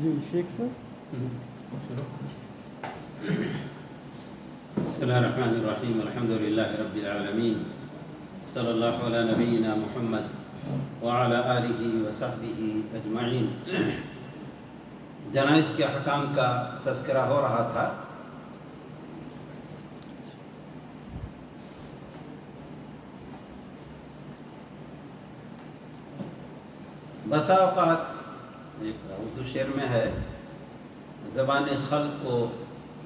جی شیخ صاحب. بسم اللہ الرحمن الرحیم الحمد للہ رب العالمین صلی اللہ علی نبینا محمد وعلی آلہ وصحبہ اجمعین. جنائز کے احکام کا تذکرہ ہو رہا تھا. بسا اوقات ایک اردو شعر میں ہے، زبان خلق و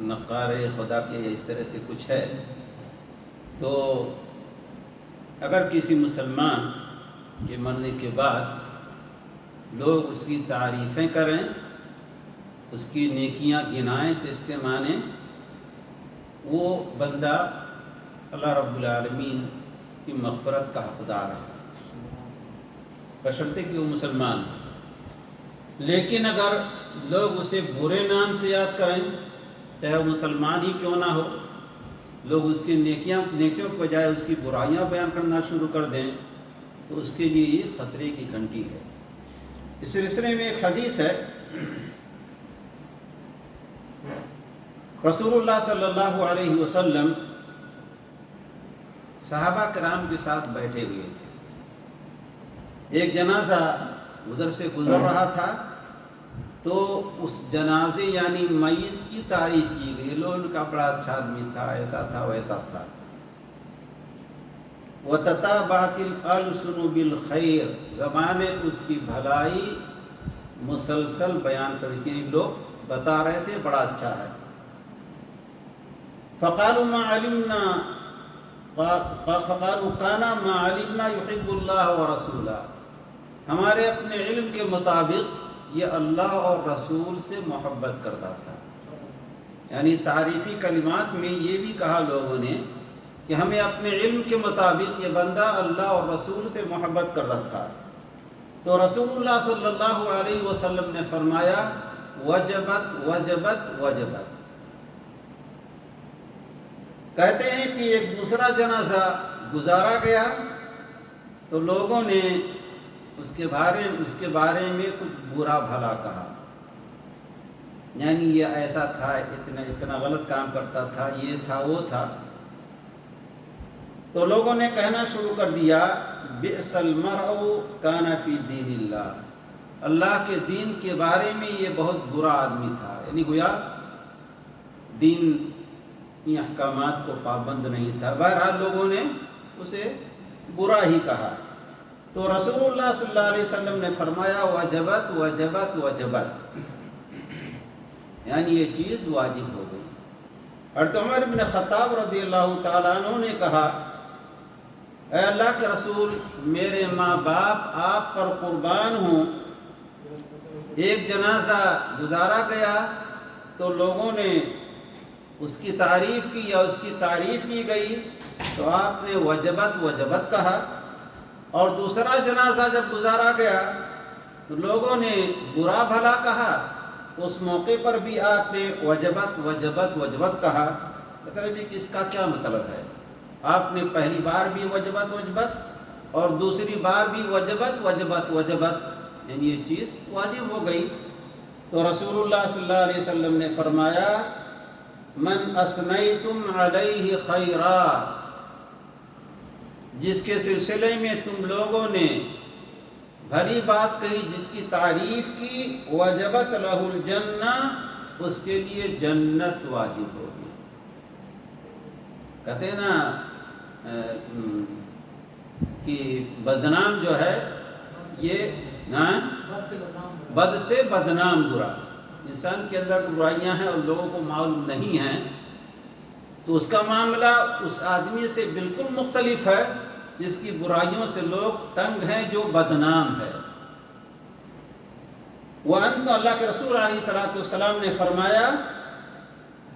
نقار خدا کے اس طرح سے کچھ ہے. تو اگر کسی مسلمان کے مرنے کے بعد لوگ اس کی تعریفیں کریں، اس کی نیکیاں گنائیں، تو اس کے معنی وہ بندہ اللہ رب العالمین کی مغفرت کا حقدار ہے، بشرطے کہ وہ مسلمان. لیکن اگر لوگ اسے برے نام سے یاد کریں، چاہے وہ مسلمان ہی کیوں نہ ہو، لوگ اس کی نیکیوں کے بجائے اس کی برائیاں بیان کرنا شروع کر دیں، تو اس کے لیے یہ خطرے کی گھنٹی ہے. اس سلسلے میں ایک حدیث ہے، رسول اللہ صلی اللہ علیہ وسلم صحابہ کرام کے ساتھ بیٹھے ہوئے تھے. ایک جنازہ ادھر سے گزر رہا تھا، تو اس جنازے یعنی میت کی تعریف کی گئی. لوگوں کا بڑا اچھا آدمی تھا، ایسا تھا ویسا تھا. وَتَتَابَعَتِ الْأَلْسُنُ بِالْخَيْرِ، زبانیں اس کی بھلائی مسلسل بیان کر رہی تھی، لوگ بتا رہے تھے بڑا اچھا ہے. فَقَالُوا مَا عَلِمْنَا فَقَالُوا كَانَ مَا عَلِمْنَا يُحِبُّ اللَّهَ وَرَسُولَهُ، ہمارے اپنے علم کے مطابق یہ اللہ اور رسول سے محبت کرتا تھا. یعنی تعریفی کلمات میں یہ بھی کہا لوگوں نے کہ ہمیں اپنے علم کے مطابق یہ بندہ اللہ اور رسول سے محبت کرتا تھا. تو رسول اللہ صلی اللہ علیہ وسلم نے فرمایا وجبت وجبت وجبت. کہتے ہیں کہ ایک دوسرا جنازہ گزارا گیا تو لوگوں نے اس کے بارے میں کچھ برا بھلا کہا، یعنی یہ ایسا تھا، اتنا غلط کام کرتا تھا، یہ تھا وہ تھا. تو لوگوں نے کہنا شروع کر دیا بئس المرء کان فی دین اللہ، اللہ کے دین کے بارے میں یہ بہت برا آدمی تھا. یعنی گویا دین کی احکامات کو پابند نہیں تھا. بہرحال لوگوں نے اسے برا ہی کہا. تو رسول اللہ صلی اللہ علیہ وسلم نے فرمایا وجبت وجبت وجبت، یعنی یہ چیز واجب ہو گئی. حضرت عمر بن خطاب رضی اللہ تعالیٰ عنہ نے کہا اے اللہ کے رسول، میرے ماں باپ آپ پر قربان ہوں، ایک جنازہ گزارا گیا تو لوگوں نے اس کی تعریف کی یا اس کی تعریف کی گئی تو آپ نے وجبت وجبت کہا. اور دوسرا جنازہ جب گزارا گیا تو لوگوں نے برا بھلا کہا، تو اس موقع پر بھی آپ نے وجبت وجبت وجبت کہا. مطلب کہ اس کا کیا مطلب ہے؟ آپ نے پہلی بار بھی وجبت وجبت اور دوسری بار بھی وجبت وجبت وجبت، یعنی یہ چیز واجب ہو گئی. تو رسول اللہ صلی اللہ علیہ وسلم نے فرمایا من اثنیتم علیہ خیرا، جس کے سلسلے میں تم لوگوں نے بھلی بات کہی، جس کی تعریف کی، وجبت لہ الجنہ، اس کے لیے جنت واجب ہوگی. کہتے ہیں نا کہ بدنام جو ہے یہ بد سے بدنام برا. انسان کے اندر برائیاں ہیں اور لوگوں کو معلوم نہیں ہیں، تو اس کا معاملہ اس آدمی سے بالکل مختلف ہے جس کی برائیوں سے لوگ تنگ ہیں، جو بدنام ہے. وَأَنْتُ، اللہ کے رسول علیہ الصلوٰۃ والسلام نے فرمایا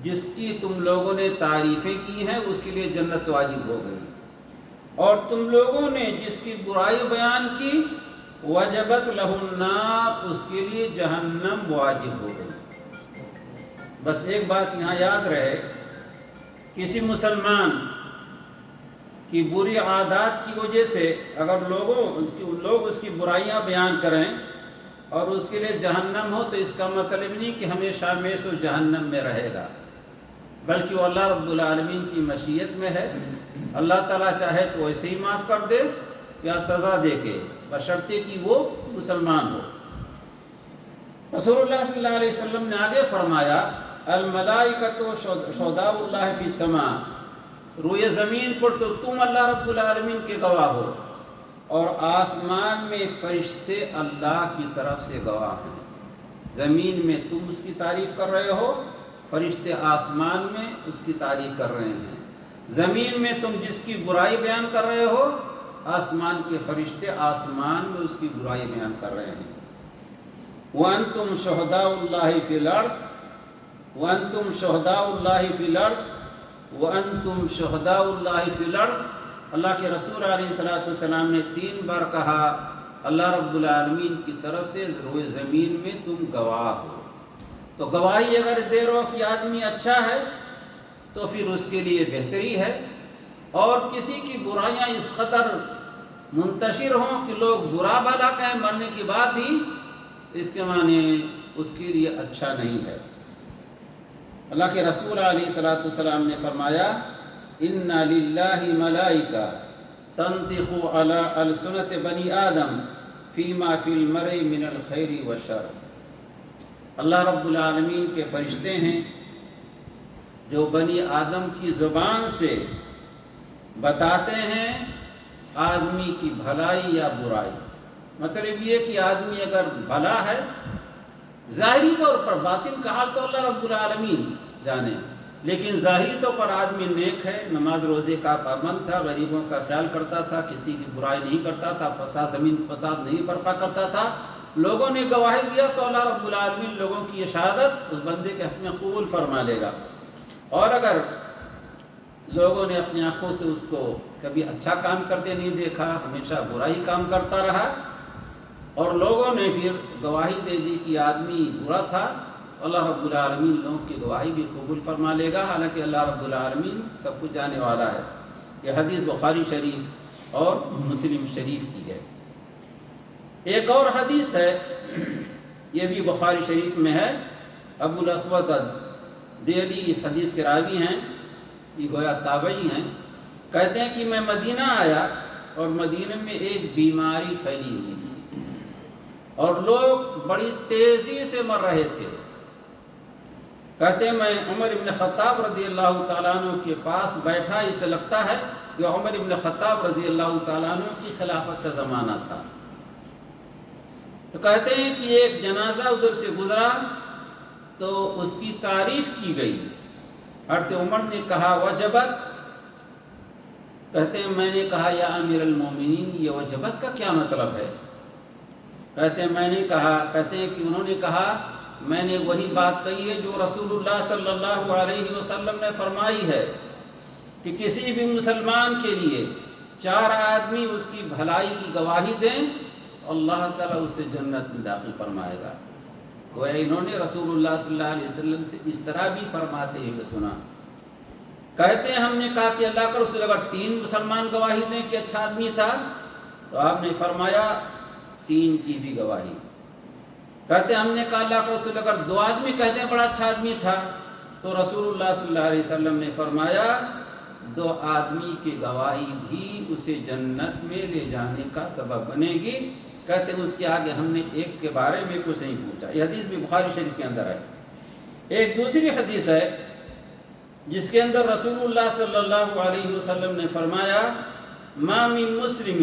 جس کی تم لوگوں نے تعریفیں کی ہیں اس کے لیے جنت واجب ہو گئی، اور تم لوگوں نے جس کی برائی بیان کی وجبت لہ النار، اس کے لیے جہنم واجب ہو گئی. بس ایک بات یہاں یاد رہے، کسی مسلمان کی بری عادات کی وجہ سے اگر لوگ اس کی برائیاں بیان کریں اور اس کے لیے جہنم ہو، تو اس کا مطلب نہیں کہ ہمیشہ ہمیشہ جہنم میں رہے گا، بلکہ وہ اللہ رب العالمین کی مشیت میں ہے۔ اللہ تعالیٰ چاہے تو ایسے ہی معاف کر دے یا سزا دے کے، بشرطے کہ وہ مسلمان ہو۔ رسول اللہ صلی اللہ علیہ وسلم نے آگے فرمایا الملائکۃ شہداء اللہ فی السماء، روئے زمین پر تو تم اللہ رب العالمین کے گواہ ہو، اور آسمان میں فرشتے اللہ کی طرف سے گواہ ہیں۔ زمین میں تم اس کی تعریف کر رہے ہو، فرشتے آسمان میں اس کی تعریف کر رہے ہیں۔ زمین میں تم جس کی برائی بیان کر رہے ہو، آسمان کے فرشتے آسمان میں اس کی برائی بیان کر رہے ہیں۔ وَأَنْتُمْ شُهَدَاءُ اللَّهِ فِي الْأَرْضِ وَأَنْتُمْ شُهَدَاءُ اللَّهِ فِي الْأَرْضِ وَأَنْتُمْ شُهَدَاءُ اللَّهِ فِي الْأَرْضِ۔ اللہ کے رسول علیہ السلام نے 3 بار کہا اللہ رب العالمین کی طرف سے روئے زمین میں تم گواہ ہو۔ تو گواہی اگر دے رہو کہ آدمی اچھا ہے تو پھر اس کے لیے بہتری ہے، اور کسی کی برائیاں اس قدر منتشر ہوں کہ لوگ برا بھلا کہیں مرنے کے بعد بھی، اس کے معنی اس کے لیے اچھا نہیں ہے۔ اللہ کے رسول علیہ السلام نے فرمایا اِنَّ لِلَّهِ مَلَائِکَةً تَنطِقُ عَلَىٰ أَلْسُنَةِ بَنِي آدَمَ فِيمَا فِي الْمَرْءِ مِنَ الْخَيْرِ وَالشَّرِّ۔ اللہ رب العالمین کے فرشتے ہیں جو بنی آدم کی زبان سے بتاتے ہیں آدمی کی بھلائی یا برائی۔ مطلب یہ کہ آدمی اگر بھلا ہے، ظاہری طور پر، باطن کا حال تو اللہ رب العالمین جانے، لیکن ظاہری طور پر آدمی نیک ہے، نماز روزے کا پابند تھا، غریبوں کا خیال کرتا تھا، کسی کی برائی نہیں کرتا تھا، زمین فساد نہیں برپا کرتا تھا، لوگوں نے گواہی دیا تو اللہ رب العالمین لوگوں کی یہ شہادت اس بندے کے حق میں قبول فرما لے گا۔ اور اگر لوگوں نے اپنی آنکھوں سے اس کو کبھی اچھا کام کرتے نہیں دیکھا، ہمیشہ برائی کام کرتا رہا، اور لوگوں نے پھر گواہی دے دی کہ آدمی برا تھا، اللہ رب العالمین لوگوں کی گواہی بھی قبول فرما لے گا، حالانکہ اللہ رب العالمین سب کچھ جانے والا ہے۔ یہ حدیث بخاری شریف اور مسلم شریف کی ہے۔ ایک اور حدیث ہے، یہ بھی بخاری شریف میں ہے، ابو الاسود دہلی اس حدیث کے راوی ہیں، یہ گویا تابعی ہیں، کہتے ہیں کہ میں مدینہ آیا اور مدینہ میں ایک بیماری پھیلی ہوئی تھی اور لوگ بڑی تیزی سے مر رہے تھے۔ کہتے ہیں میں عمر ابن خطاب رضی اللہ تعالیٰ عنہ کے پاس بیٹھا، اسے لگتا ہے کہ عمر ابن خطاب رضی اللہ تعالیٰ عنہ کی خلافت کا زمانہ تھا۔ تو کہتے ہیں کہ ایک جنازہ ادھر سے گزرا تو اس کی تعریف کی گئی۔ حضرت عمر نے کہا وجبت، کہتے ہیں میں نے کہا یا امیر المومنین یہ وجبت کا کیا مطلب ہے؟ کہتے ہیں میں نے کہا، کہتے ہیں کہ انہوں نے کہا میں نے وہی بات کہی ہے جو رسول اللہ صلی اللہ علیہ وسلم نے فرمائی ہے کہ کسی بھی مسلمان کے لیے 4 آدمی اس کی بھلائی کی گواہی دیں تو اللہ تعالیٰ اسے جنت میں داخل فرمائے گا۔ گویا انہوں نے رسول اللہ صلی اللہ علیہ وسلم سے اس طرح بھی فرماتے ہوئے سنا۔ کہتے ہیں ہم نے کہا کہ اللہ کا رسول اگر 3 مسلمان گواہی دیں کہ اچھا آدمی تھا، تو آپ نے فرمایا 3 کی بھی گواہی۔ کہتے ہیں ہم نے کہا اللہ کا رسول اگر 2 آدمی کہتے ہیں بڑا اچھا آدمی تھا، تو رسول اللہ صلی اللہ علیہ وسلم نے فرمایا 2 آدمی کی گواہی بھی اسے جنت میں لے جانے کا سبب بنے گی۔ کہتے ہیں اس کے آگے ہم نے 1 کے بارے میں کچھ نہیں پوچھا۔ یہ حدیث بھی بخاری شریف کے اندر ہے۔ ایک دوسری حدیث ہے جس کے اندر رسول اللہ صلی اللہ علیہ وسلم نے فرمایا ما من مسلم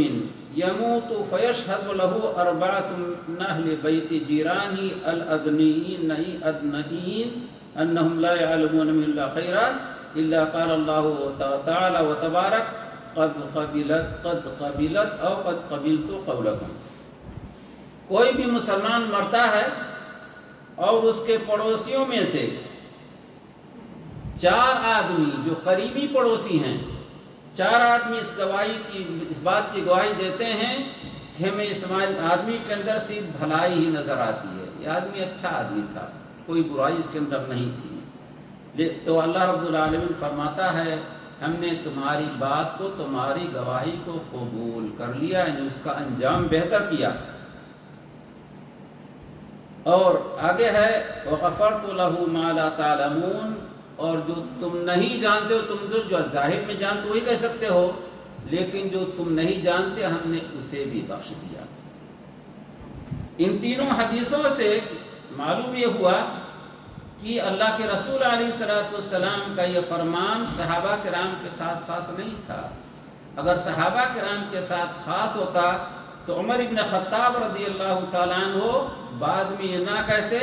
يموت فيشهد له 4 من اهل بيت جيرانه الادنيين انهم لا يعلمون من الله خيرا الا قال الله تعالى وتبارك قد قبلت او قد قبلت قولكم۔ کوئی بھی مسلمان مرتا ہے اور اس کے پڑوسیوں میں سے 4 آدمی جو قریبی پڑوسی ہیں، 4 آدمی اس بات کی گواہی دیتے ہیں کہ ہمیں اس آدمی کے اندر صرف بھلائی ہی نظر آتی ہے، یہ آدمی اچھا آدمی تھا، کوئی برائی اس کے اندر نہیں تھی۔ تو اللہ رب العالمین فرماتا ہے ہم نے تمہاری بات کو، تمہاری گواہی کو قبول کر لیا، یعنی اس کا انجام بہتر کیا۔ اور آگے ہے وغفرت له ما لا تعلمون، اور جو تم نہیں جانتے ہو، تم جو ظاہر میں جانتے وہی کہہ سکتے ہو، لیکن جو تم نہیں جانتے ہم نے اسے بھی بخش دیا۔ ان تینوں حدیثوں سے معلوم یہ ہوا کہ اللہ کے رسول علیہ الصلوۃ والسلام کا یہ فرمان صحابہ کرام کے ساتھ خاص نہیں تھا۔ اگر صحابہ کرام کے ساتھ خاص ہوتا تو عمر ابن خطاب رضی اللہ تعالیٰ عنہ بعد میں یہ نہ کہتے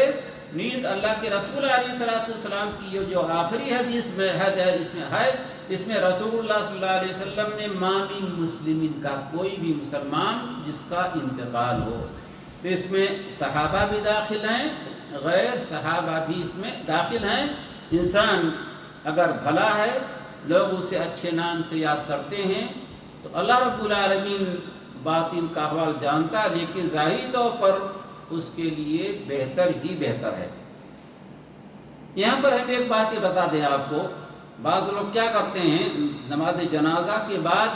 نیز اللہ کے رسول علیہ الصلوۃ والسلام کی یہ جو آخری حدیث میں ہے اس میں رسول اللہ صلی اللہ علیہ وسلم نے ما من مسلمین کا، کوئی بھی مسلمان جس کا انتقال ہو، تو اس میں صحابہ بھی داخل ہیں، غیر صحابہ بھی اس میں داخل ہیں۔ انسان اگر بھلا ہے، لوگ اسے اچھے نام سے یاد کرتے ہیں، تو اللہ رب العالمین باطن کا احوال جانتا، لیکن ظاہری طور پر اس کے لیے بہتر ہی بہتر ہے۔ یہاں پر ہم ایک بات یہ بتا دیں آپ کو، بعض لوگ کیا کرتے ہیں، نماز جنازہ کے بعد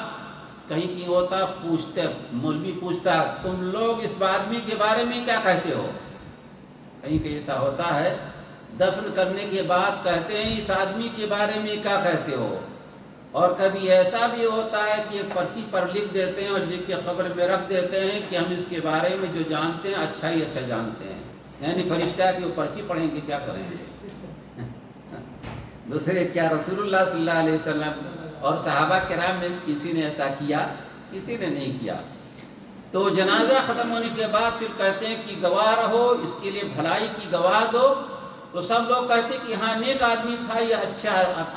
کہیں کی ہوتا پوچھتے، مولوی پوچھتا تم لوگ اس آدمی کے بارے میں کیا کہتے ہو، کہیں کہ ایسا ہوتا ہے، دفن کرنے کے بعد کہتے ہیں اس آدمی کے بارے میں کیا کہتے ہو، اور کبھی ایسا بھی ہوتا ہے کہ پرچی پر لکھ دیتے ہیں اور لکھ کے قبر میں رکھ دیتے ہیں کہ ہم اس کے بارے میں جو جانتے ہیں اچھا ہی اچھا جانتے ہیں، یعنی فرشتہ کی وہ پرچی پڑھیں گے کیا کریں گے دوسرے کیا رسول اللہ صلی اللہ علیہ وسلم اور صحابہ کرام میں کسی نے ایسا کیا؟ کسی نے نہیں کیا۔ تو جنازہ ختم ہونے کے بعد پھر کہتے ہیں کہ گواہ رہو، اس کے لیے بھلائی کی گواہ دو، تو سب لوگ کہتے ہیں کہ ہاں نیک آدمی تھا، یہ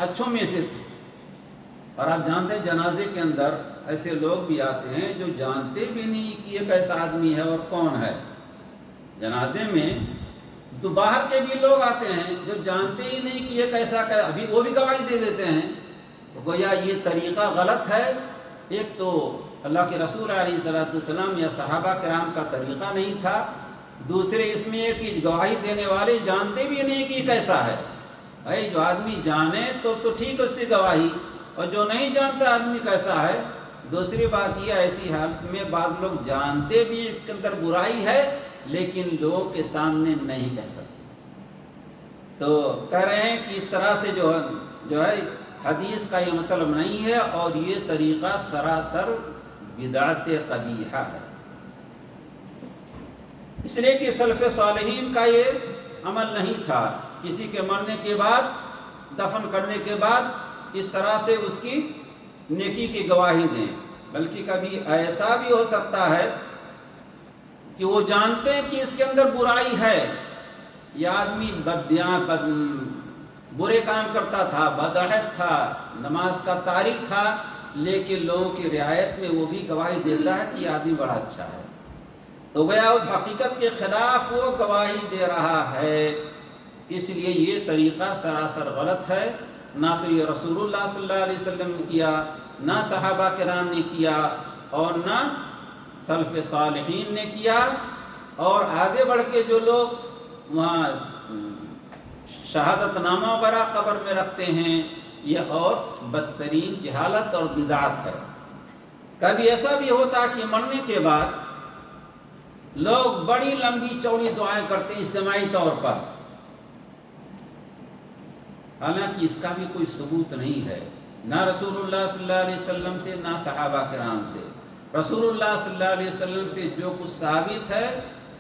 اچھوں میں سے تھے۔ اور آپ جانتے ہیں جنازے کے اندر ایسے لوگ بھی آتے ہیں جو جانتے بھی نہیں کہ یہ کیسا آدمی ہے اور کون ہے۔ جنازے میں تو باہر کے بھی لوگ آتے ہیں جو جانتے ہی نہیں کہ یہ کیسا ابھی وہ بھی گواہی دے دیتے ہیں، تو گویا یہ طریقہ غلط ہے۔ ایک تو اللہ کے رسول علیہ الصلوۃ والسلام یا صحابہ کرام کا طریقہ نہیں تھا، دوسرے اس میں یہ کہ گواہی دینے والے جانتے بھی نہیں کہ یہ کیسا ہے۔ بھائی جو آدمی جانے تو ٹھیک ہے اس کی گواہی، اور جو نہیں جانتا آدمی کیسا ہے۔ دوسری بات یہ ایسی حالت میں بعض لوگ جانتے بھی اس کے اندر برائی ہے لیکن لوگوں کے سامنے نہیں کہہ سکتے، تو کہہ رہے ہیں کہ اس طرح سے جو ہے حدیث کا یہ مطلب نہیں ہے، اور یہ طریقہ سراسر بدعت قبیحہ ہے، اس لیے کہ سلف صالحین کا یہ عمل نہیں تھا کسی کے مرنے کے بعد، دفن کرنے کے بعد اس طرح سے اس کی نیکی کی گواہی دیں، بلکہ کبھی ایسا بھی ہو سکتا ہے کہ وہ جانتے ہیں کہ اس کے اندر برائی ہے، یہ آدمی برے کام کرتا تھا، بدعہد تھا، نماز کا تارک تھا، لیکن لوگوں کی رعایت میں وہ بھی گواہی دیتا ہے کہ یہ آدمی بڑا اچھا ہے، تو گویا اس حقیقت کے خلاف وہ گواہی دے رہا ہے۔ اس لیے یہ طریقہ سراسر غلط ہے، نہ تو یہ رسول اللہ صلی اللہ علیہ وسلم نے کیا، نہ صحابہ کرام نے کیا، اور نہ سلف صالحین نے کیا، اور آگے بڑھ کے جو لوگ وہاں شہادت نامہ وغیرہ قبر میں رکھتے ہیں، یہ اور بدترین جہالت اور بدعت ہے۔ کبھی ایسا بھی ہوتا کہ مرنے کے بعد لوگ بڑی لمبی چوڑی دعائیں کرتے ہیں اجتماعی طور پر، حالانکہ اس کا بھی کوئی ثبوت نہیں ہے، نہ رسول اللہ صلی اللہ علیہ وسلم سے نہ صحابہ کرام سے۔ رسول اللہ صلی اللہ علیہ وسلم سے جو کچھ ثابت ہے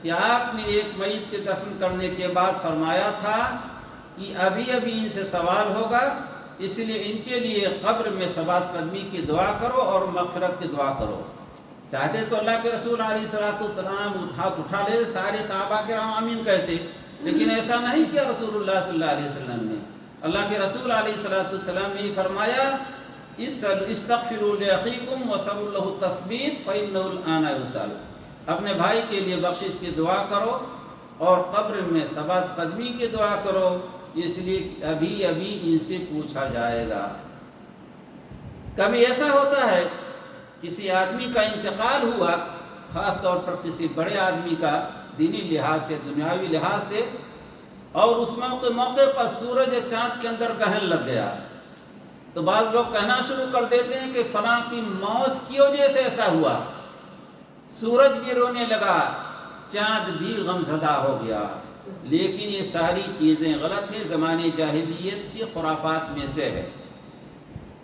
کہ آپ نے ایک میت کے دفن کرنے کے بعد فرمایا تھا کہ ابھی ابھی ان سے سوال ہوگا، اس لیے ان کے لیے قبر میں ثبات قدمی کی دعا کرو اور مغفرت کی دعا کرو۔ چاہتے تو اللہ کے رسول علیہ الصلوۃ والسلام ہاتھ اٹھا لے، سارے صحابہ کرام آمین کہتے، لیکن ایسا نہیں کیا رسول اللہ صلی اللہ علیہ وسلم نے۔ اللہ کے رسول علیہ الصلوۃ والسلام نے فرمایا استغفروا لاخیکم وصلوا له التثبیت فانه الآن یسأل، اپنے بھائی کے لیے بخشش کی دعا کرو اور قبر میں ثبات قدمی کی دعا کرو، اس لیے ابھی ابھی ان سے پوچھا جائے گا۔ کبھی ایسا ہوتا ہے کسی آدمی کا انتقال ہوا، خاص طور پر کسی بڑے آدمی کا دینی لحاظ سے، دنیاوی لحاظ سے، اور اس موقع پر سورج چاند کے اندر گرہن لگ گیا، تو بعض لوگ کہنا شروع کر دیتے ہیں کہ فلاں کی موت کی وجہ سے ایسا ہوا، سورج بھی رونے لگا، چاند بھی غمزدہ ہو گیا. لیکن یہ ساری چیزیں غلط ہیں، زمانے جاہلیت کی خرافات میں سے ہے.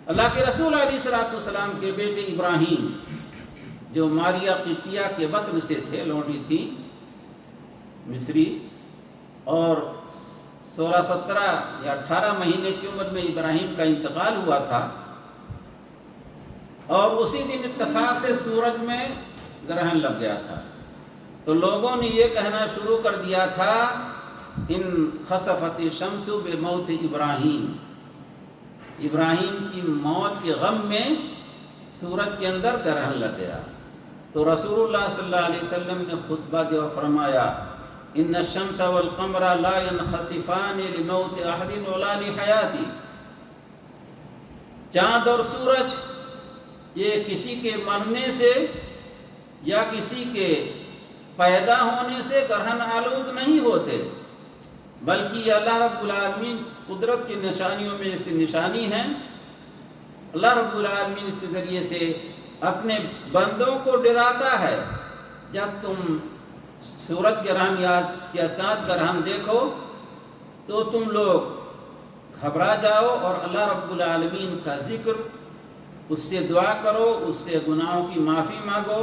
اللہ کے رسول علیہ السلام کے بیٹے ابراہیم جو ماریہ قبطیہ کے بطن سے تھے، لونڈی تھی مصری، اور 16-17 یا 18 مہینے کی عمر میں ابراہیم کا انتقال ہوا تھا، اور اسی دن اتفاق سے سورج میں گرہن لگ گیا تھا. تو لوگوں نے یہ کہنا شروع کر دیا تھا ان خسفت الشمس بموت ابراہیم، ابراہیم کی موت کے غم میں سورج کے اندر گرہن لگ گیا. تو رسول اللہ صلی اللہ علیہ وسلم نے خطبہ دیا اور فرمایا ان الشمس والقمر لا ينخسفان لموت احد ولا لحیاتی. چاند اور سورج یہ کسی کے مرنے سے یا کسی کے پیدا ہونے سے گرہن آلود نہیں ہوتے، بلکہ یہ اللہ رب العالمین قدرت کی نشانیوں میں اس کی نشانی ہے. اللہ رب العالمین اس کے ذریعے سے اپنے بندوں کو ڈراتا ہے. جب تم سورج گرہن یا چاند گرہن دیکھو تو تم لوگ گھبرا جاؤ اور اللہ رب العالمین کا ذکر، اس سے دعا کرو، اس سے گناہوں کی معافی مانگو،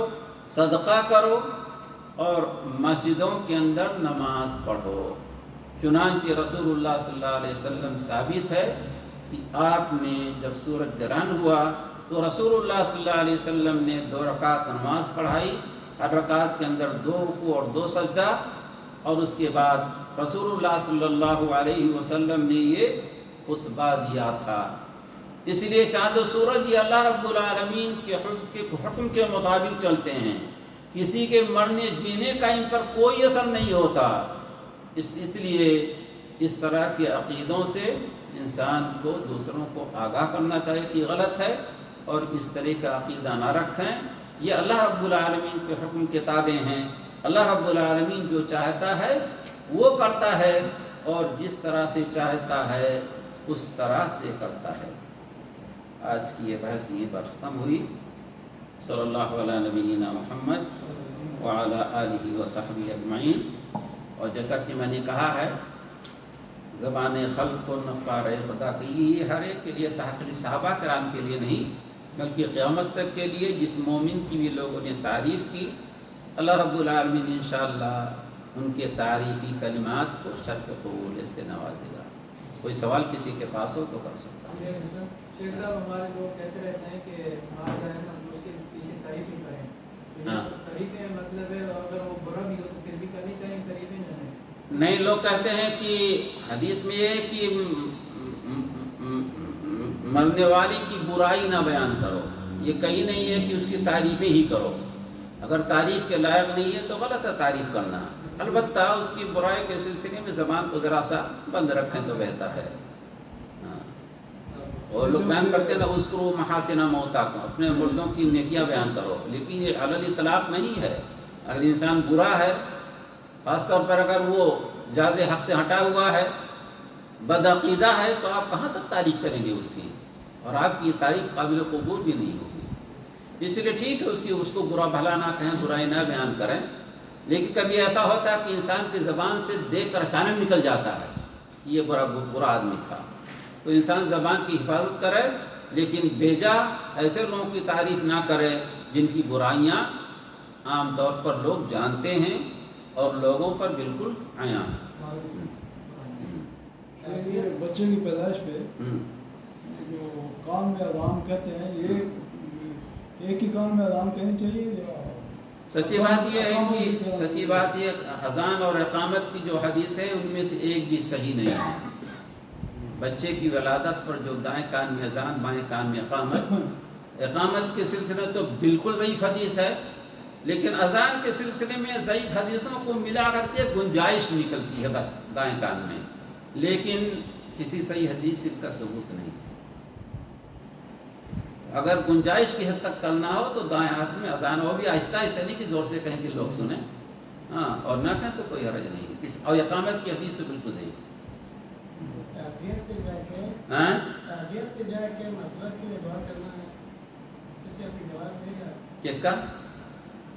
صدقہ کرو اور مسجدوں کے اندر نماز پڑھو. چنانچہ رسول اللہ صلی اللہ علیہ وسلم ثابت ہے کہ آپ نے جب سورج گرہن ہوا تو رسول اللہ صلی اللہ علیہ وسلم نے 2 رکعت نماز پڑھائی، ہر رکعت کے اندر 2 رکوع اور 2 سجدہ، اور اس کے بعد رسول اللہ صلی اللہ علیہ وسلم نے یہ خطبہ دیا تھا. اس لیے چاند و سورج یہ اللہ رب العالمین کے حکم کے مطابق چلتے ہیں، کسی کے مرنے جینے کا ان پر کوئی اثر نہیں ہوتا. اس لیے اس طرح کے عقیدوں سے انسان کو دوسروں کو آگاہ کرنا چاہیے کہ غلط ہے، اور اس طرح کا عقیدہ نہ رکھیں. یہ اللہ رب العالمین کے حکم کے تابع ہیں. اللہ رب العالمین جو چاہتا ہے وہ کرتا ہے، اور جس طرح سے چاہتا ہے اس طرح سے کرتا ہے. آج کی یہ بحث یہ پر ختم ہوئی. صلی اللہ علیہ نبینا محمد وعلی آلہ وصحبہ اجمعین. اور جیسا کہ میں نے کہا ہے، زبان خلق و نقار خدا کی یہ ہر ایک کے لیے، صحابہ کرام کے لیے نہیں بلکہ قیامت تک کے لیے، جس مومن کی بھی لوگوں نے تعریف کی، اللہ رب العالمین انشاءاللہ ان کے تعریفی کلمات کو شرف قبول سے نوازے گا. کوئی سوال کسی کے پاس ہو تو کر سکتا ہوں. شیخ صاحب، ہمارے لوگ کہتے رہتے ہیں کہ آپ جو ہے نا اس کے پیچھے تعریف ہی کریں. تعریفیں مطلب ہے اگر وہ برا بھی ہو تو پھر بھی کرنی چاہیے تعریفیں نہیں. لوگ کہتے ہیں کہ حدیث میں یہ ہے کہ مرنے والی کی برائی نہ بیان کرو. یہ کہیں نہیں ہے کہ اس کی تعریفیں ہی کرو. اگر تعریف کے لائق نہیں ہے تو غلط ہے تعریف کرنا. البتہ اس کی برائی کے سلسلے میں زبان کو ذرا سا بند رکھیں تو بہتر ہے. اور لوگ بیان کرتے ہیں نا اذکروا محاسن موتاکم، اپنے مردوں کی نیکیاں بیان کرو، لیکن یہ علی الاطلاق نہیں ہے. اگر انسان برا ہے، خاص طور پر اگر وہ زیادہ حق سے ہٹا ہوا ہے، بدعقیدہ ہے، تو آپ کہاں تک تعریف کریں گے اس کی، اور آپ کی تعریف قابل قبول بھی نہیں ہوگی. اس لیے ٹھیک ہے اس کو برا بھلا نہ کہیں، برائی نہ بیان کریں، لیکن کبھی ایسا ہوتا ہے کہ انسان کی زبان سے دیکھ کر اچانک نکل جاتا ہے یہ برا آدمی تھا. تو انسان زبان کی حفاظت کرے، لیکن بیجا ایسے لوگوں کی تعریف نہ کرے جن کی برائیاں عام طور پر لوگ جانتے ہیں اور لوگوں پر بالکل عیاں. بچے کی پیدائش پہ جو کان میں اذان کہتے ہیں، یہ ایک ہی کان میں اذان کہنی چاہیے یا؟ سچی بات یہ ہے کہ اذان اور اقامت کی جو حدیث ہے ان میں سے ایک بھی صحیح نہیں ہے. بچے کی ولادت پر جو دائیں کان میں اذان بائیں کان میں اقامت کے سلسلے میں تو بالکل ضعیف حدیث ہے، لیکن اذان کے سلسلے میں ضعیف حدیثوں کو ملا کر کے گنجائش نکلتی ہے بس دائیں کان میں، لیکن کسی صحیح حدیث اس کا ثبوت نہیں. اگر گنجائش کی حد تک کرنا ہو تو دائیں ہاتھ میں اذان، وہ بھی آہستہ ایسے نہیں کہ زور سے کہیں کہ لوگ سنیں، اور نہ کہیں تو کوئی حرج نہیں. اور اقامت کی حدیث تو بالکل ضعیف. تعزیت پہ جا کے مطلب کے لیے دعا کرنا ہے، اس سے اپنی جواز دے گا. کس کا؟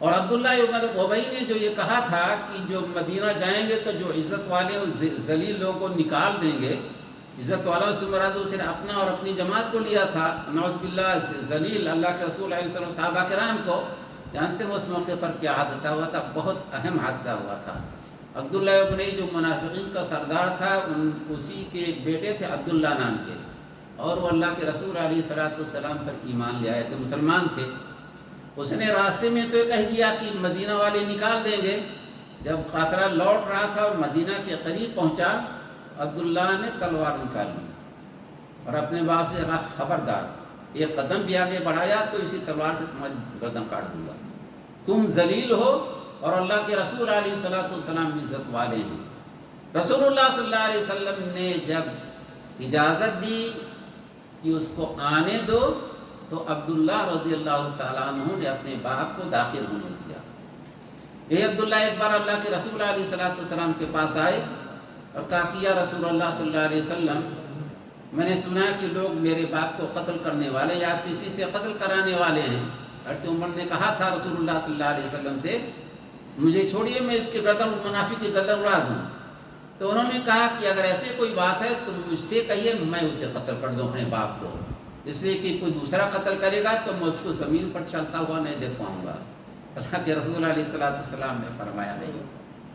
اور عبداللہ ابن ابی نے جو یہ کہا تھا کہ جو مدینہ جائیں گے تو جو عزت والے اور ذلیل لوگوں کو نکال دیں گے، عزت والوں سے مراد اس نے اپنا اور اپنی جماعت کو لیا تھا، نعوذ باللہ ذلیل اللہ کے رسول علیہ وسلم صحابہ کرام کو. جانتے ہیں اس موقع پر کیا حادثہ ہوا تھا؟ بہت اہم حادثہ ہوا تھا. عبداللہ ابن ابی جو منافقین کا سردار تھا، اسی کے ایک بیٹے تھے عبداللہ نام کے، اور وہ اللہ کے رسول علیہ السلام پر ایمان لے آئے تھے، مسلمان تھے. اس نے راستے میں تو کہہ دیا کہ مدینہ والے نکال دیں گے. جب قافلہ لوٹ رہا تھا اور مدینہ کے قریب پہنچا، عبداللہ نے تلوار نکال لی اور اپنے باپ سے کہا خبردار ایک قدم بھی آگے بڑھایا تو اسی تلوار سے تمہاری گردن کاٹ دوں گا. تم ذلیل ہو اور اللہ کے رسول علیہ السلام عزت والے ہیں. رسول اللہ صلی اللہ علیہ وسلم نے جب اجازت دی کہ اس کو آنے دو تو عبداللہ رضی اللہ تعالیٰ عنہ نے اپنے باپ کو داخل ہونے دیا. یہ عبداللہ ایک بار اللہ کے رسول علیہ السلام کے پاس آئے اور کہا کہ یا رسول اللہ صلی اللہ علیہ وسلم، میں نے سنا کہ لوگ میرے باپ کو قتل کرنے والے یا کسی سے قتل کرانے والے ہیں. حضرت عمر نے کہا تھا رسول اللہ صلی اللہ علیہ وسلم سے مجھے چھوڑیے، میں اس کے گردن منافق کی گردن اڑا دوں. تو انہوں نے کہا کہ اگر ایسے کوئی بات ہے تو مجھ سے کہیے، میں اسے قتل کر دوں اپنے باپ کو، اس لیے کہ کوئی دوسرا قتل کرے گا تو میں اس کو زمین پر چلتا ہوا نہیں دیکھ پاؤں گا. اللہ کے رسول علیہ السلام نے فرمایا نہیں،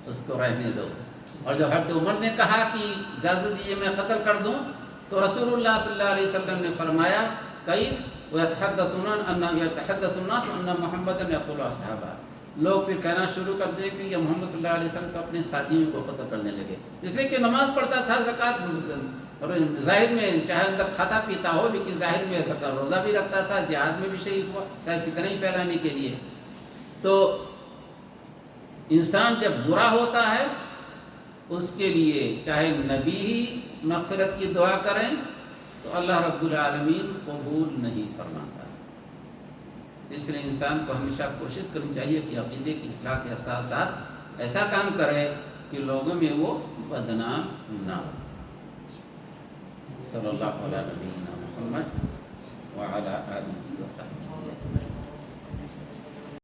اس کو رہنے دو. اور جب حضرت عمر نے کہا کہ اجازت دیجیے میں قتل کر دوں، تو رسول اللہ صلی اللہ علیہ وسلم نے فرمایا کیف ويتحدثون الناس ان محمد یقتل اصحابہ. لوگ پھر کہنا شروع کر دیں کہ یہ محمد صلی اللہ علیہ وسلم تو اپنے ساتھیوں کو قتل کرنے لگے، اس لیے کہ نماز پڑھتا تھا، زکوٰۃ اور ظاہر میں چاہے اندر کھاتا پیتا ہو لیکن ظاہر میں روزہ بھی رکھتا تھا، جہاد میں بھی شہید ہوا، چاہے فتنہ پھیلانے کے لیے. تو انسان جب برا ہوتا ہے اس کے لیے چاہے نبی ہی مغفرت کی دعا کریں تو اللہ رب العالمین قبول نہیں فرماتا. اس لیے انسان کو ہمیشہ کوشش کرنی چاہیے کہ عقیدے کی اصلاح کے ساتھ ساتھ ایسا کام کرے کہ لوگوں میں وہ بدنام نہ ہو. صلی اللہ علیہ نبینا محمد وعلی آلہ وصحبہ.